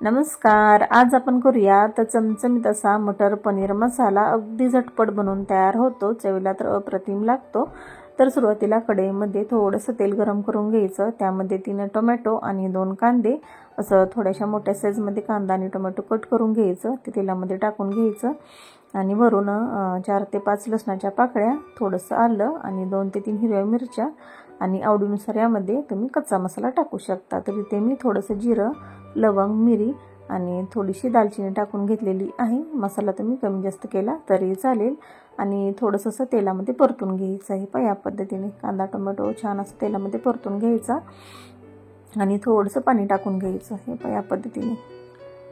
नमस्कार, आज आपण करूया तर चमचमीत असा मटर पनीर मसाला अगदी झटपट बनवून तयार होतो। चवीला तर अप्रतिम लागतो। तर सुरुवातीला कढईमध्ये थोडंसं तेल गरम करून घ्यायचं। त्यामध्ये 3 टोमॅटो आणि 2 कांदे असं थोड्याशा मोठ्या साईजमध्ये कांदा आणि टोमॅटो कट करून घ्यायचं। ते तेलामध्ये टाकून घ्यायचं आणि वरून 4 ते 5 लसणाच्या पाकळ्या, थोडंसं आलं आणि 2 ते 3 हिरव्या मिरच्या आणि आवडीनुसार यामध्ये तुम्ही कच्चा मसाला टाकू शकता। तर इथे मी थोडंसं जिरं, लवंग, मिरी आणि थोडीशी दालचिनी टाकून घेतलेली आहे। मसाला तुम्ही कमी जास्त केला तरी चालेल आणि थोडंसं तेलामध्ये परतून घ्यायचं आहे। या पद्धतीने कांदा टोमॅटो छान असं तेलामध्ये परतून घ्यायचा आणि थोडंसं पाणी टाकून घ्यायचं आहे या पद्धतीने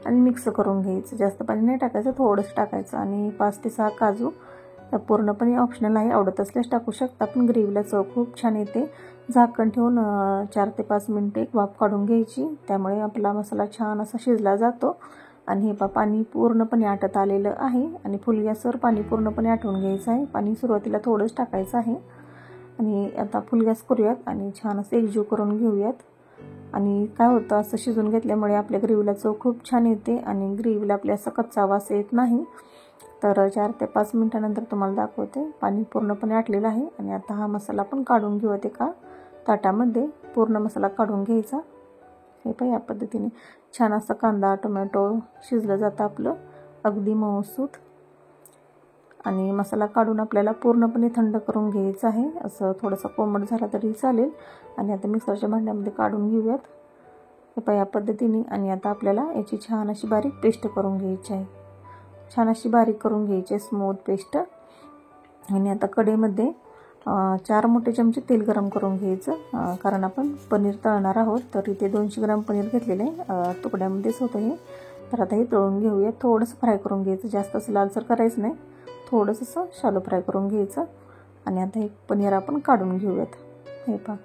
आणि मिक्स करून घ्यायचं। जास्त पाणी नाही टाकायचं, थोडंसं टाकायचं आणि 5 ते 6 काजू, तर पूर्णपणे ऑप्शनल आहे, आवडत असल्यास टाकू शकता, पण ग्रेव्हीला चव खूप छान येते। झाकण ठेवून 4 ते 5 मिनिटे एक वाफ काढून घ्यायची, त्यामुळे आपला मसाला छान असा शिजला जातो। आणि हे पाणी पूर्णपणे आटत आलेलं आहे आणि फुल गॅसवर पाणी पूर्णपणे आटवून घ्यायचं आहे। पाणी सुरुवातीला थोडंच टाकायचं आहे आणि आता फुल गॅस करूयात आणि छान असं एकजीव करून घेऊयात। आणि काय होतं, असं शिजून घेतल्यामुळे आपल्या ग्रेव्हीला चव खूप छान येते आणि ग्रेव्हीला आपल्या असा कच्चा वास येत नाही। तर 4 ते 5 मिनिटानंतर तुम्हाला दाखवते, पाणी पूर्णपणे आटलेलं आहे आणि आता हा मसाला पण काढून घेऊयात एका ताटामध्ये। पूर्ण मसाला काढून घ्यायचा। हे या पद्धतीने छान असं कांदा टोमॅटो शिजलं जातं आपलं अगदी मऊसूत। आणि मसाला काढून आपल्याला पूर्णपणे थंड करून घ्यायचं आहे। असं थोडंसं कोमट झाला तरी चालेल आणि आता मिक्सरच्या भांड्यामध्ये काढून घेऊयात या पद्धतीने। आणि आता आपल्याला याची छान अशी बारीक पेस्ट करून घ्यायची आहे, छान अशी बारीक करून घ्यायची स्मूथ पेस्ट। आणि आता कढईमध्ये 4 मोठे चमचे तेल गरम करून घ्यायचं, कारण आपण पनीर तळणार आहोत। तर इथे 200 ग्रॅम पनीर घेतलेले आहे, तुकड्यामध्येच होतं हे। तर आता हे तळून घेऊया, थोडंसं फ्राय करून घ्यायचं, जास्त असं लालसर करायचं नाही, थोडंसं शालो फ्राय करून घ्यायचं। आणि आता हे पनीर आपण काढून घेऊयात। हे पहा,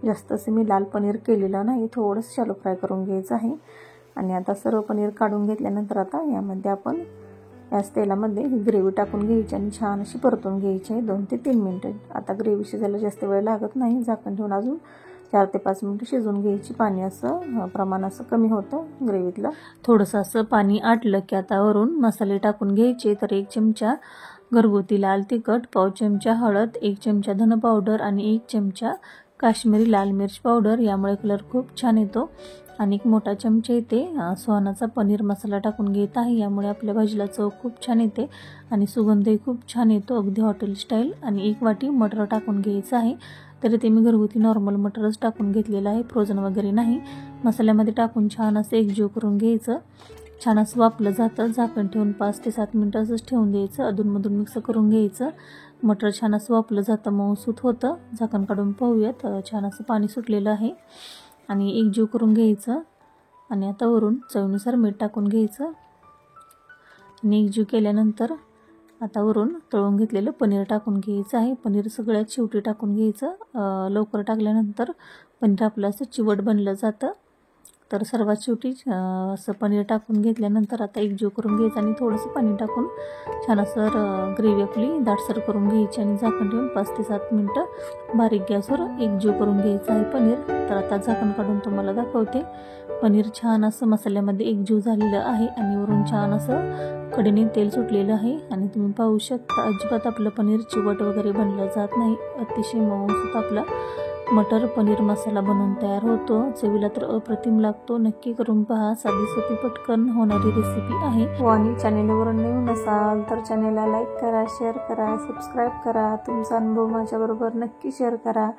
जास्त असं मी लाल पनीर केलेलं नाही, थोडंसं शालो फ्राय करून घ्यायचं आहे। आणि आता सर्व पनीर काढून घेतल्यानंतर आता यामध्ये आपण याच तेलामध्ये ही ग्रेव्ही टाकून घ्यायची आणि छान अशी परतून घ्यायची आहे 2 ते 3 मिनिटं। आता ग्रेव्ही शिजायला जास्त वेळ लागत नाही, झाकण ठेवून अजून 4 ते 5 मिनिटं शिजवून घ्यायची। पाणी असं प्रमाण असं कमी होतं ग्रेव्हीतलं। थोडंसं असं पाणी आटलं की आता वरून मसाले टाकून घ्यायचे। तर 1 चमचा घरगुती लाल तिखट, पाव चमचा हळद, 1 चमचा धन पावडर आणि 1 चमचा काश्मीरी लाल मिर्च पावडर, यामुळे कलर खूप छान येतो। आणि 1 मोठा चमचा इथे सुहानाचा पनीर मसाला टाकून घेत आहे, यामुळे आपल्या भाजीला चव खूप छान येते आणि सुगंधही खूप छान येतो, अगदी हॉटेल स्टाईल। आणि 1 वाटी मटर टाकून घ्यायचं आहे। तर इथे मी घरगुती नॉर्मल मटरच टाकून घेतलेलं आहे, फ्रोझन वगैरे नाही। मसाल्यामध्ये टाकून छान असं एकजीव करून घ्यायचं, छान असं वापलं जातं। झाकण ठेवून 5 ते 7 मिनिटं असंच ठेवून द्यायचं, अधूनमधून मिक्स करून घ्यायचं। मटर छान असं वापलं जातं, मऊसूत होतं। झाकण काढून पाहूयात, छान असं पाणी सुटलेलं आहे आणि एकजीव करून घ्यायचं। आणि आता वरून चवीनुसार मीठ टाकून घ्यायचं आणि एकजीव केल्यानंतर आता वरून तळून घेतलेलं पनीर टाकून घ्यायचं आहे। पनीर सगळ्यात शेवटी टाकून घ्यायचं, लवकर टाकल्यानंतर पनीर आपलं असं चिवट बनलं जातं। तर सर्वात शेवटी असं पनीर टाकून घेतल्यानंतर आता एकजीव करून घ्यायचं आणि थोडंसं पाणी टाकून छान असं ग्रेव्ही आपली दाटसर करून घ्यायची आणि झाकण ठेवून 5 ते 7 मिनिटं बारीक गॅसवर एकजीव करून घ्यायचं आहे पनीर। तर आता झाकण काढून तुम्हाला दाखवते, पनीर छान असं मसाल्यामध्ये एकजीव झालेलं आहे आणि वरून छान असं कडेने तेल सुटलेलं आहे आणि तुम्ही पाहू शकता अजिबात आपलं पनीर चिवट वगैरे बनलं जात नाही, अतिशय मऊसूत आपला मटर पनीर मसाला बनवून तयार होतो। चवीला तर अप्रतिम लागतो, नक्की करून पहा, साधी सोपी पटकन होणारी रेसिपी आहे। आणि चॅनेलवर नवीन असाल तर चॅनेलला लाईक करा, शेअर करा, सबस्क्राईब करा, तुमचा अनुभव माझ्याबरोबर नक्की शेअर करा।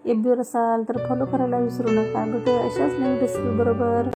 FB वर असाल तर फॉलो करायला विसरू नका। भेटूया अशाच नवीन रेसिपी बरोबर।